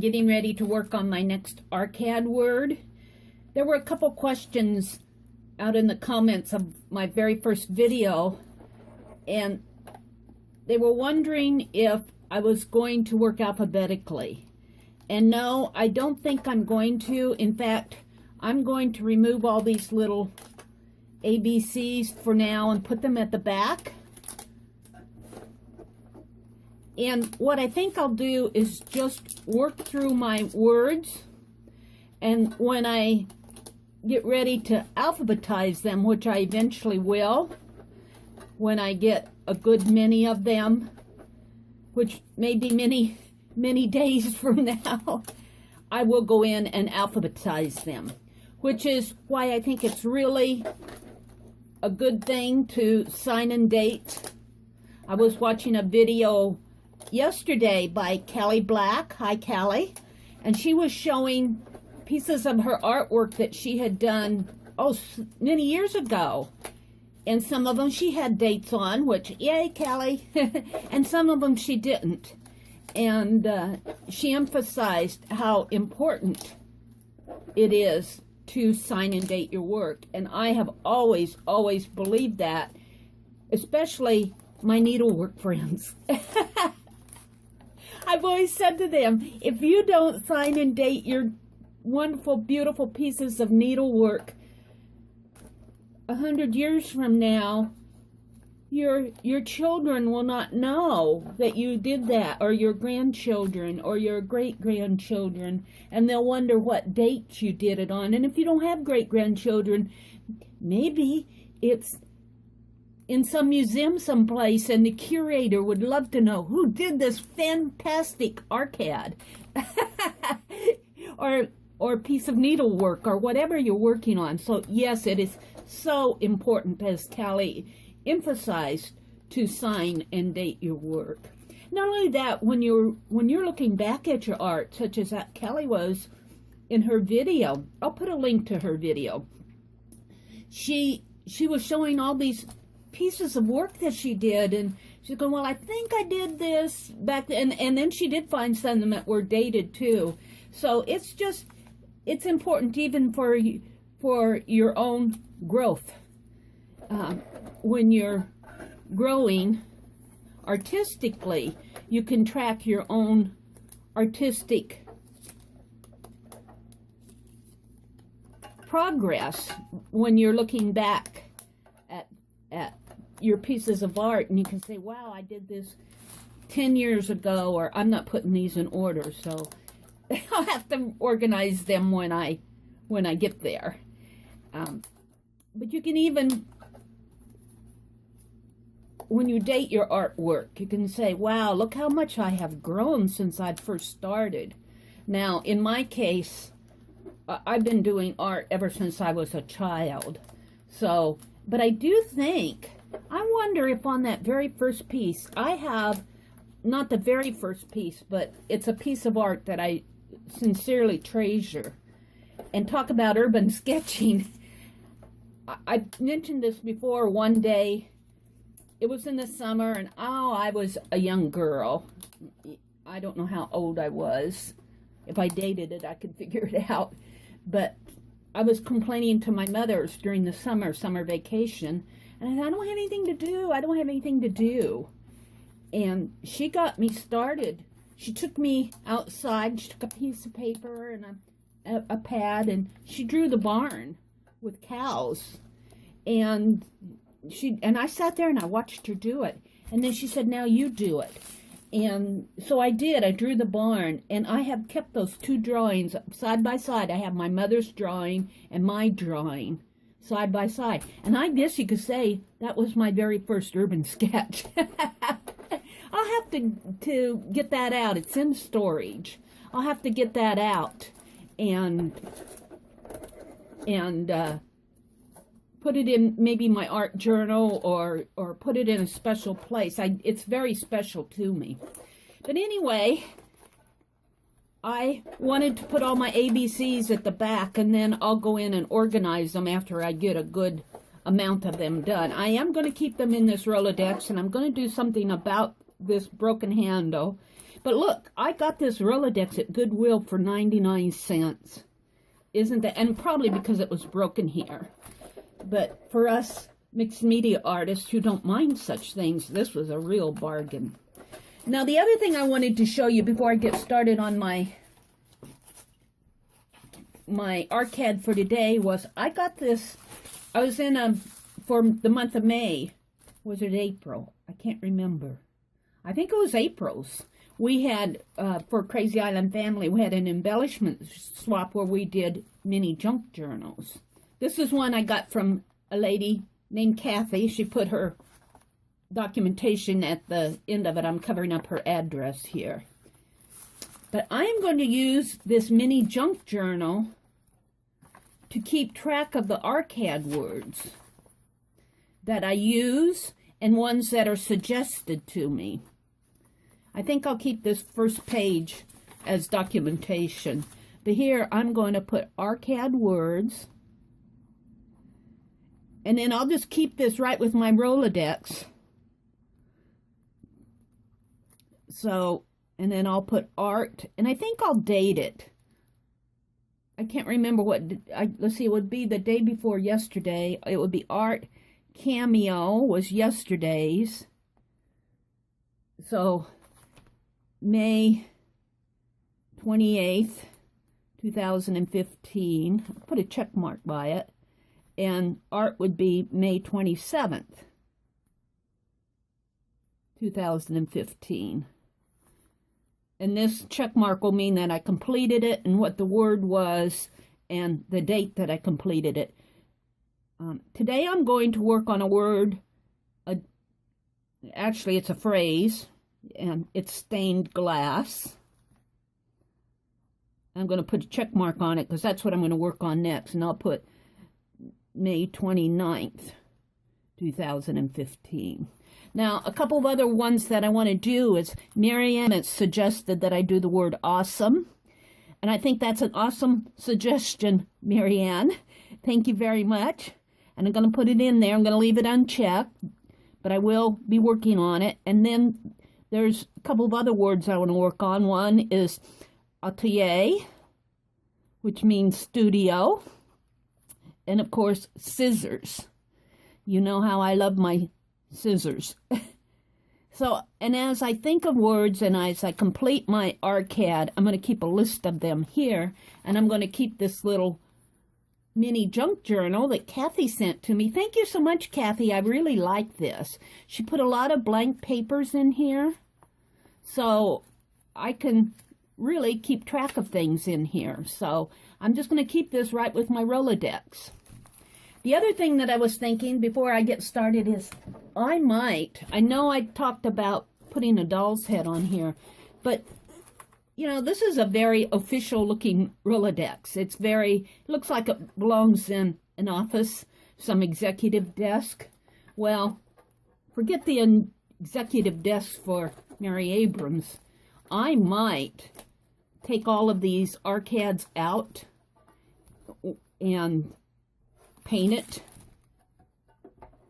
getting ready to work on my next RCAD word. There were a couple questions out in the comments of my very first video, and they were wondering if I was going to work alphabetically. And no, I don't think I'm going to. In fact, I'm going to remove all these little ABCs for now and put them at the back. And what I think I'll do is just work through my words, and when I get ready to alphabetize them, which I eventually will, when I get a good many of them, which may be many days from now, I will go in and alphabetize them, which is why I think it's really a good thing to sign and date. I was watching a video yesterday by Cali Black. Hi, Cali. And she was showing pieces of her artwork that she had done, many years ago. And some of them she had dates on, which, yay, Cali. And some of them she didn't. And she emphasized how important it is to sign and date your work. And I have always believed that, especially my needlework friends. I've always said to them, if you don't sign and date your wonderful, beautiful pieces of needlework, 100 years from now, your children will not know that you did that, or your grandchildren, or your great-grandchildren, and they'll wonder what date you did it on. And if you don't have great-grandchildren, maybe it's in some museum someplace, and the curator would love to know who did this fantastic RCAD or piece of needlework, or whatever you're working on. So yes, it is so important, as Cali emphasized, to sign and date your work. Not only that, when you're looking back at your art, such as that Cali was in her video, I'll put a link to her video. She was showing all these pieces of work that she did, and she's going, well, I think I did this back then, and then she did find some that were dated too. So it's important even for your own growth. When you're growing artistically, you can track your own artistic progress when you're looking back at your pieces of art, and you can say, wow, I did this 10 years ago, or I'm not putting these in order, so I'll have to organize them when I get there. But you can even, when you date your artwork, you can say, wow, look how much I have grown since I first started. Now, in my case, I've been doing art ever since I was a child. So, but I do think, I wonder if on that very first piece, I have, not the very first piece, but it's a piece of art that I sincerely treasure. And talk about urban sketching. I mentioned this before. One day, it was in the summer, and I was a young girl. I don't know how old I was. If I dated it, I could figure it out. But I was complaining to my mother's during the summer vacation, and I said, I don't have anything to do. And she got me started. She took me outside. She took a piece of paper and a pad, and she drew the barn with cows. And I sat there and I watched her do it. And then she said, now you do it. And so I did. I drew the barn, and I have kept those two drawings side by side. I have my mother's drawing and my drawing side by side. And I guess you could say that was my very first urban sketch. I'll have to get that out. It's in storage. I'll have to get that out and put it in maybe my art journal, or put it in a special place. It's very special to me. But anyway, I wanted to put all my ABCs at the back, and then I'll go in and organize them after I get a good amount of them done. I am going to keep them in this rolodex, and I'm going to do something about this broken handle. But look, I got this Rolodex at Goodwill for 99 cents. Isn't that? And probably because it was broken here. But for us mixed media artists who don't mind such things, this was a real bargain. Now, the other thing I wanted to show you before I get started on my RCAD for today was I got this. I was in for the month of May. Was it April? I can't remember. I think it was April's. We had, for Crazy Island Family, we had an embellishment swap where we did mini junk journals. This is one I got from a lady named Kathy. She put her documentation at the end of it. I'm covering up her address here. But I'm going to use this mini junk journal to keep track of the RCAD words that I use and ones that are suggested to me. I think I'll keep this first page as documentation. But here I'm going to put RCAD words. And then I'll just keep this right with my Rolodex. So, and then I'll put art. And I think I'll date it. I can't remember what, let's see, it would be the day before yesterday. It would be art. Cameo was yesterday's. So, May 28th, 2015. I'll put a check mark by it. And art would be May 27th, 2015. And this check mark will mean that I completed it and what the word was and the date that I completed it. Today I'm going to work on a word. Actually, it's a phrase, and it's stained glass. I'm going to put a check mark on it because that's what I'm going to work on next. And I'll put May 29th, 2015. Now, a couple of other ones that I want to do is Marianne has suggested that I do the word awesome. And I think that's an awesome suggestion, Marianne. Thank you very much. And I'm going to put it in there. I'm going to leave it unchecked, but I will be working on it. And then there's a couple of other words I want to work on. One is atelier, which means studio. And, of course, scissors. You know how I love my scissors. So, and as I think of words and as I complete my RCAD, I'm going to keep a list of them here. And I'm going to keep this little mini junk journal that Kathy sent to me. Thank you so much, Kathy. I really like this. She put a lot of blank papers in here. So I can really keep track of things in here. So I'm just going to keep this right with my Rolodex. The other thing that I was thinking before I get started is I know I talked about putting a doll's head on here, but you know, this is a very official looking Rolodex. It looks like it belongs in an office, some executive desk. Well, forget the executive desk for Mary Abrams. I might take all of these RCADs out and paint it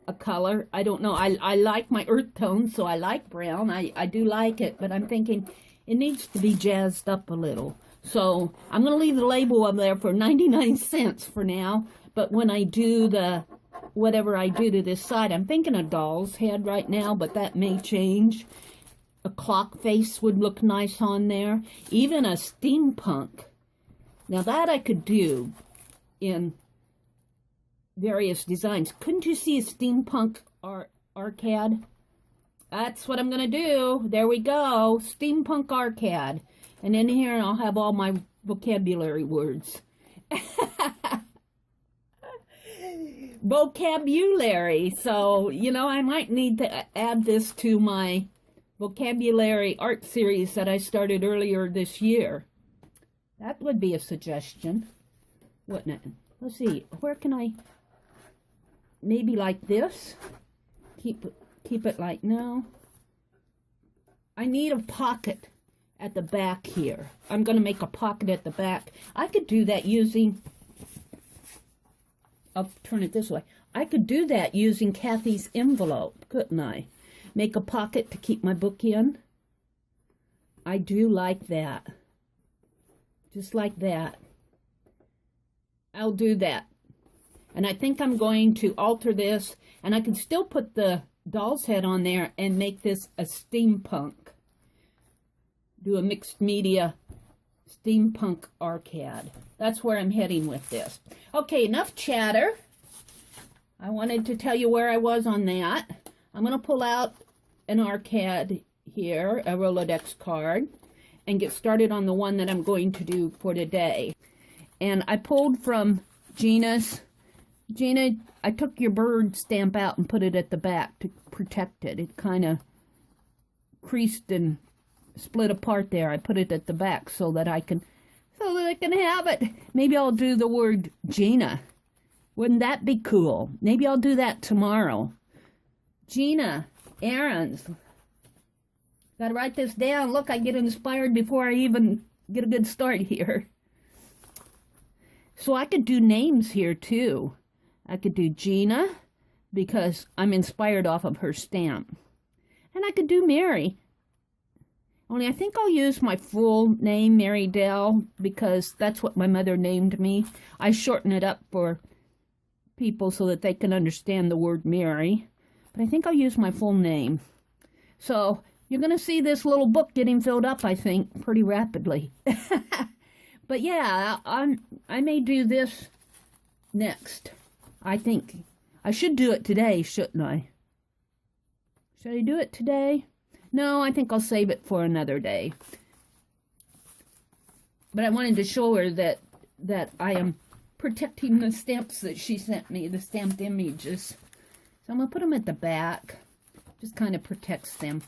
a color. I don't know. I like my earth tone, so I like brown. I do like it, but I'm thinking it needs to be jazzed up a little. So I'm going to leave the label up there for 99 cents for now. But when I do whatever I do to this side, I'm thinking a doll's head right now, but that may change. A clock face would look nice on there. Even a steampunk. Now that I could do in various designs. Couldn't you see a steampunk RCAD? That's what I'm going to do. There we go. Steampunk RCAD. And in here I'll have all my vocabulary words. Vocabulary. So, you know, I might need to add this to my vocabulary art series that I started earlier this year. That would be a suggestion, wouldn't it? Let's see. Where can I... Maybe like this. Keep it like now. I need a pocket at the back here. I'm going to make a pocket at the back. I could do that using... I'll turn it this way. I could do that using Kathy's envelope, couldn't I? Make a pocket to keep my book in. I do like that. Just like that. I'll do that. And I think I'm going to alter this, and I can still put the doll's head on there and make this a steampunk. Do a mixed media steampunk RCAD. That's where I'm heading with this. Okay, enough chatter. I wanted to tell you where I was on that. I'm going to pull out an RCAD here, a rolodex card, and get started on the one that I'm going to do for today. And I pulled from Gina's. Gina, I took your bird stamp out and put it at the back to protect it. It kind of creased and split apart there. I put it at the back so that I can have it. Maybe I'll do the word Gina. Wouldn't that be cool? Maybe I'll do that tomorrow. Gina, errands. Gotta write this down. Look, I get inspired before I even get a good start here. So I could do names here too. I could do Gina because I'm inspired off of her stamp. And I could do Meri. Only I think I'll use my full name, Meridel, because that's what my mother named me. I shorten it up for people so that they can understand the word Meri. But I think I'll use my full name. So you're going to see this little book getting filled up, I think, pretty rapidly. But yeah, I may do this next. I think I should do it today, shouldn't I? Should I do it today? No, I think I'll save it for another day. But I wanted to show her that I am protecting the stamps that she sent me, the stamped images. So I'm going to put them at the back. Just kind of protects them.